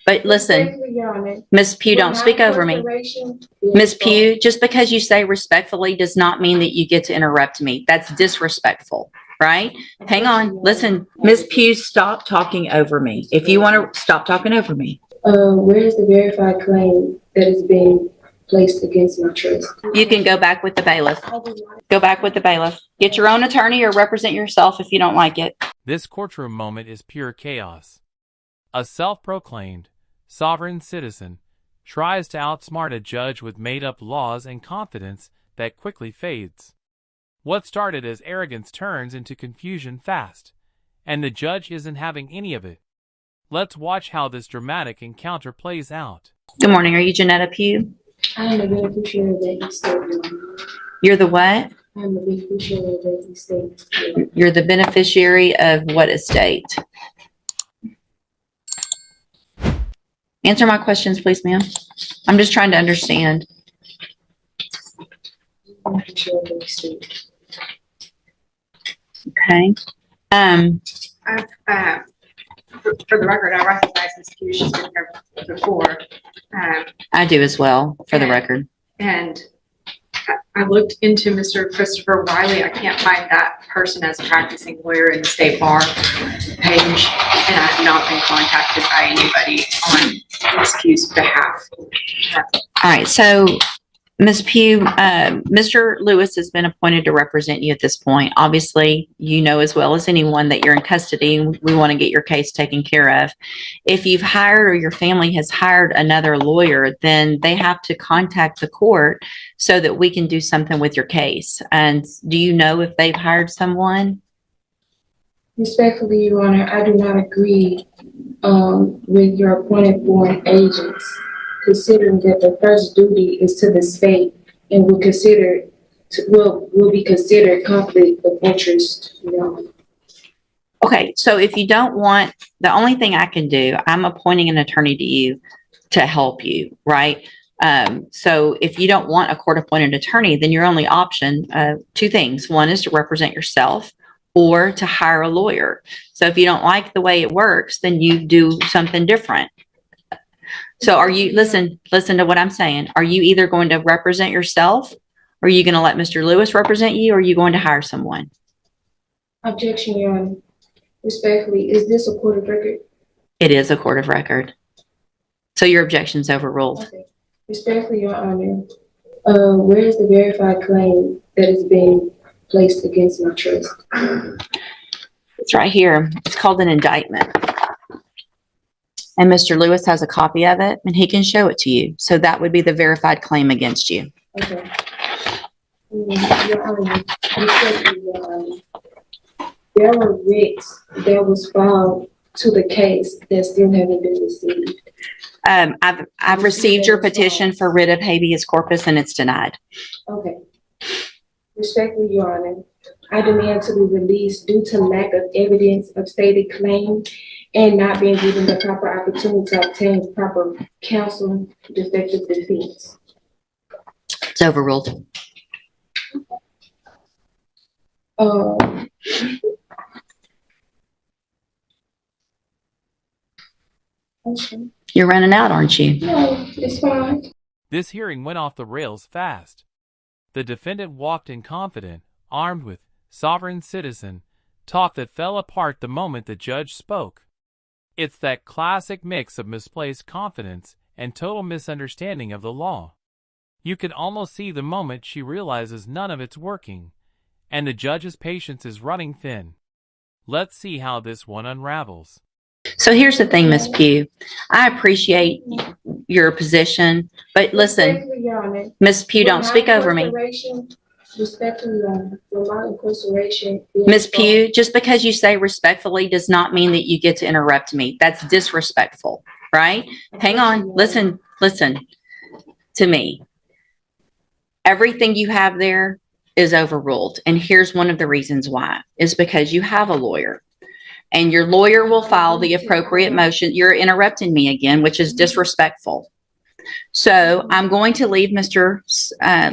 But listen, Ms. Pugh, don't speak over me. Ms. Pugh, just because you say respectfully does not mean that you get to interrupt me. That's disrespectful, right? Hang on. Listen, Ms. Pugh, stop talking over me. If you want to stop talking over me. Where is the verified claim that is being placed against my trust? You can go back with the bailiff. Go back with the bailiff. Get your own attorney or represent yourself if you don't like it. This courtroom moment is pure chaos. A self-proclaimed sovereign citizen tries to outsmart a judge with made-up laws and confidence that quickly fades. What started as arrogance turns into confusion fast, and the judge isn't having any of it. Let's watch how this dramatic encounter plays out. Good morning. Are you Janetta Pugh? I am the beneficiary of that estate. You're the what? I'm the beneficiary of that estate. You're the beneficiary of what estate? Answer my questions, please, ma'am. I'm just trying to understand. Beneficiary of that estate. Okay. For the record, I recognize Ms. Pugh. She's been here before. I do as well, for the record. And I looked into Mr. Christopher Wiley. I can't find that person as a practicing lawyer in the state bar page, and I have not been contacted by anybody on Ms. Pugh's behalf. All right. So, Ms. Pugh, Mr. Lewis has been appointed to represent you at this point. Obviously, you know as well as anyone that you're in custody and we want to get your case taken care of. If you've hired or your family has hired another lawyer, then they have to contact the court so that we can do something with your case. And do you know if they've hired someone? Respectfully, Your Honor, I do not agree with your appointed foreign agents, considering that the first duty is to the state and will be considered conflict of interest. You know? Okay, so if you don't want, the only thing I can do, I'm appointing an attorney to you to help you, right? So if you don't want a court-appointed attorney, then your only option, two things. One is to represent yourself or to hire a lawyer. So if you don't like the way it works, then you do something different. So are you, listen to what I'm saying. Are you either going to represent yourself, or are you going to let Mr. Lewis represent you, or are you going to hire someone? Objection, Your Honor. Respectfully, is this a court of record? It is a court of record. So your objection's overruled. Okay. Respectfully, Your Honor, where is the verified claim that is being placed against my trust? It's right here. It's called an indictment. And Mr. Lewis has a copy of it, and he can show it to you. So that would be the verified claim against you. Okay. Your Honor, respectfully, Your Honor, there were writs that was filed to the case that still haven't been received. I've received your petition for writ of habeas corpus, and it's denied. Okay. Respectfully, Your Honor, I demand to be released due to lack of evidence of stated claim and not being given the proper opportunity to obtain proper counsel to effective defense. It's overruled. Okay. You're running out, aren't you? No, it's fine. This hearing went off the rails fast. The defendant walked in confident, armed with sovereign citizen talk that fell apart the moment the judge spoke. It's that classic mix of misplaced confidence and total misunderstanding of the law. You can almost see the moment she realizes none of it's working, and the judge's patience is running thin. Let's see how this one unravels. So here's the thing, Ms. Pugh. I appreciate your position, but listen, Ms. Pugh, don't speak over me. Respectfully, for my incarceration. Ms. Pugh, just because you say respectfully does not mean that you get to interrupt me. That's disrespectful, right? Hang on. Listen to me. Everything you have there is overruled. And here's one of the reasons why. Is because you have a lawyer. And your lawyer will file the appropriate motion. You're interrupting me again, which is disrespectful. So I'm going to leave Mr.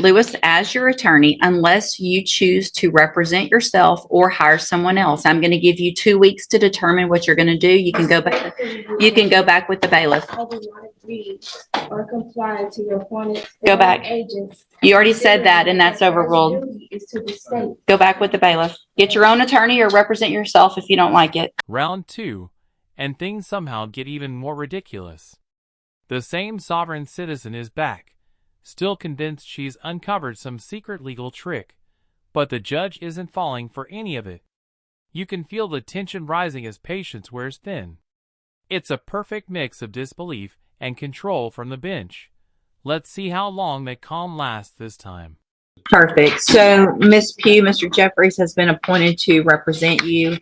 Lewis as your attorney unless you choose to represent yourself or hire someone else. I'm going to give you 2 weeks to determine what you're going to do. You can go back. You can go back with the bailiff. I do not agree or comply to your appointed Go back. agents. You already said that, and that's overruled. Duty is to the state. Go back with the bailiff. Get your own attorney or represent yourself if you don't like it. Round 2, and things somehow get even more ridiculous. The same sovereign citizen is back, still convinced she's uncovered some secret legal trick, but the judge isn't falling for any of it. You can feel the tension rising as patience wears thin. It's a perfect mix of disbelief and control from the bench. Let's see how long that calm lasts this time. Perfect. So, Ms. Pugh, Mr. Jeffries has been appointed to represent you.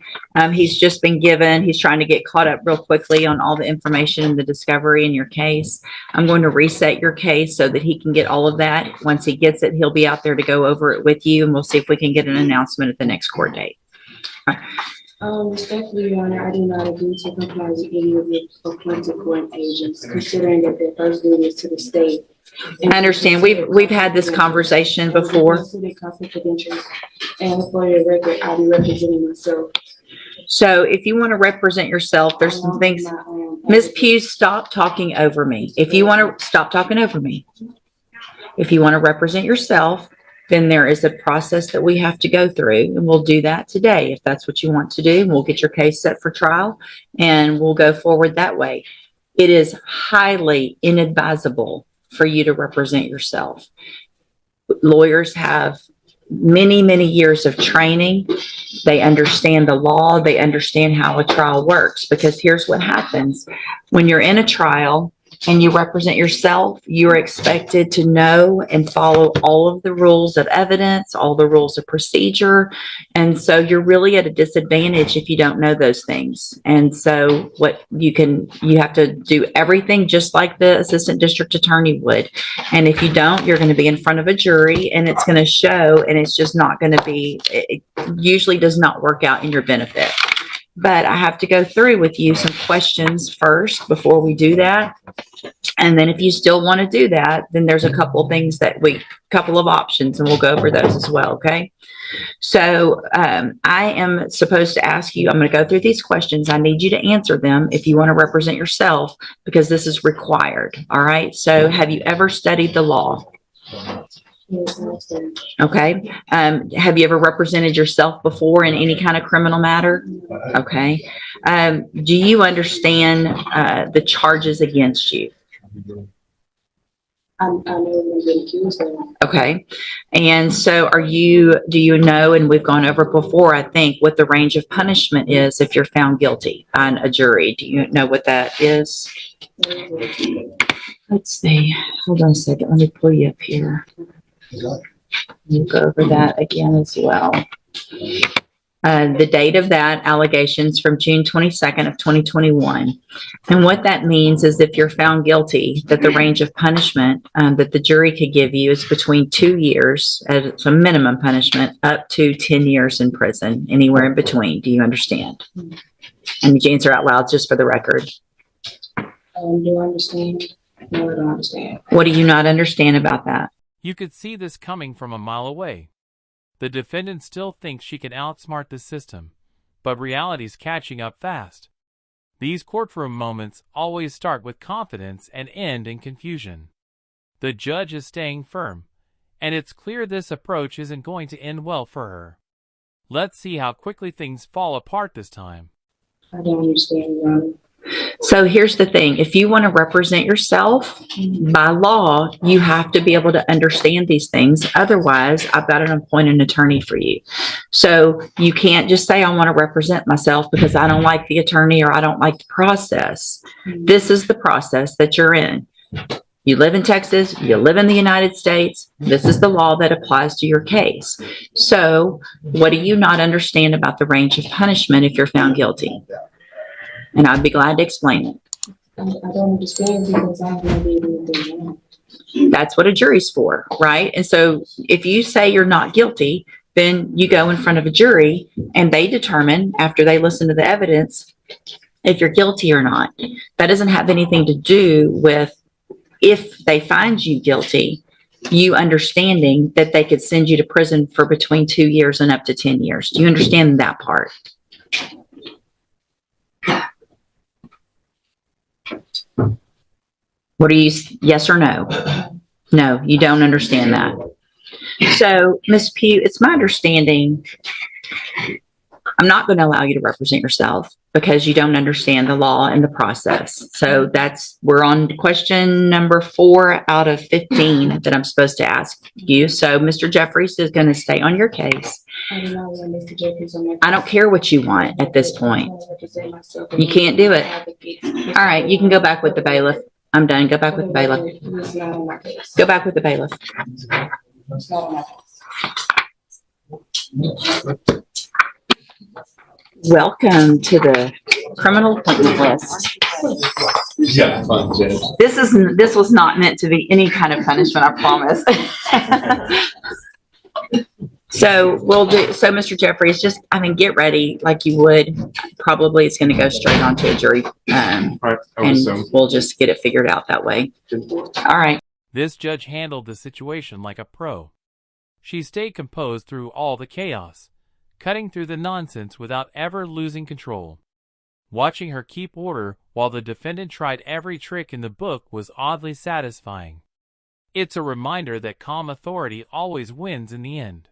He's just been given, he's trying to get caught up real quickly on all the information and the discovery in your case. I'm going to reset your case so that he can get all of that. Once he gets it, he'll be out there to go over it with you, and we'll see if we can get an announcement at the next court date. Respectfully, Your Honor, I do not agree to comply with any of the appointed court agents, considering that their first duty is to the state. I understand. We've had this conversation before. And for the record, I'll be representing myself. So if you want to represent yourself, there's some things. Ms. Pugh, stop talking over me. If you want to stop talking over me. If you want to represent yourself, then there is a process that we have to go through, and we'll do that today if that's what you want to do. We'll get your case set for trial, and we'll go forward that way. It is highly inadvisable for you to represent yourself. Lawyers have many, many years of training. They understand the law. They understand how a trial works, because here's what happens. When you're in a trial and you represent yourself, you're expected to know and follow all of the rules of evidence, all the rules of procedure. And so you're really at a disadvantage if you don't know those things. And so you have to do everything just like the assistant district attorney would. And if you don't, you're going to be in front of a jury, and it's going to show, and it's just not going to be, it usually does not work out in your benefit. But I have to go through with you some questions first before we do that. And then if you still want to do that, then there's a couple of things couple of options, and we'll go over those as well. Okay. So I am supposed to ask you, I'm going to go through these questions. I need you to answer them if you want to represent yourself, because this is required. All right. So have you ever studied the law? Okay. Have you ever represented yourself before in any kind of criminal matter? Okay. Do you understand the charges against you? I know been accused of. Okay. And so do you know, and we've gone over before, I think, what the range of punishment is if you're found guilty on a jury? Do you know what that is? Let's see. Hold on a second. Let me pull you up here. We'll go over that again as well. The date of that allegations from June 22nd of 2021. And what that means is if you're found guilty, that the range of punishment that the jury could give you is between 2 years as a minimum punishment up to 10 years in prison, anywhere in between. Do you understand? And you answer out loud just for the record. Do I understand? No, I don't understand. What do you not understand about that? You could see this coming from a mile away. The defendant still thinks she can outsmart the system, but reality's catching up fast. These courtroom moments always start with confidence and end in confusion. The judge is staying firm, and it's clear this approach isn't going to end well for her. Let's see how quickly things fall apart this time. I don't understand, Your Honor. So here's the thing. If you want to represent yourself, by law, you have to be able to understand these things. Otherwise, I've got to appoint an attorney for you. So you can't just say, I want to represent myself because I don't like the attorney or I don't like the process. This is the process that you're in. You live in Texas, you live in the United States. This is the law that applies to your case. So what do you not understand about the range of punishment if you're found guilty? And I'd be glad to explain it. I don't understand because I haven't did anything wrong. That's what a jury's for, right? And so if you say you're not guilty, then you go in front of a jury and they determine, after they listen to the evidence, if you're guilty or not. That doesn't have anything to do with if they find you guilty, you understanding that they could send you to prison for between 2 years and up to 10 years. Do you understand that part? What are you, yes or no? No, you don't understand that. So, Ms. Pugh, it's my understanding, I'm not going to allow you to represent yourself because you don't understand the law and the process. So we're on question number 4 out of 15 that I'm supposed to ask you. So Mr. Jeffries is going to stay on your case. I do not want Mr. Jeffries on my. I don't care what you want at this point. You can't do it. All right, you can go back with the bailiff. I'm done. Go back with the bailiff. He's not on my case. Go back with the bailiff. He's not on my case. Welcome to the criminal appointment list. Yeah, fun, Judge. This was not meant to be any kind of punishment, I promise. So Mr. Jeffries, get ready like you would. Probably it's going to go straight onto a jury. Right, I would And assume. we'll just get it figured out that way. All right. This judge handled the situation like a pro. She stayed composed through all the chaos, cutting through the nonsense without ever losing control. Watching her keep order while the defendant tried every trick in the book was oddly satisfying. It's a reminder that calm authority always wins in the end.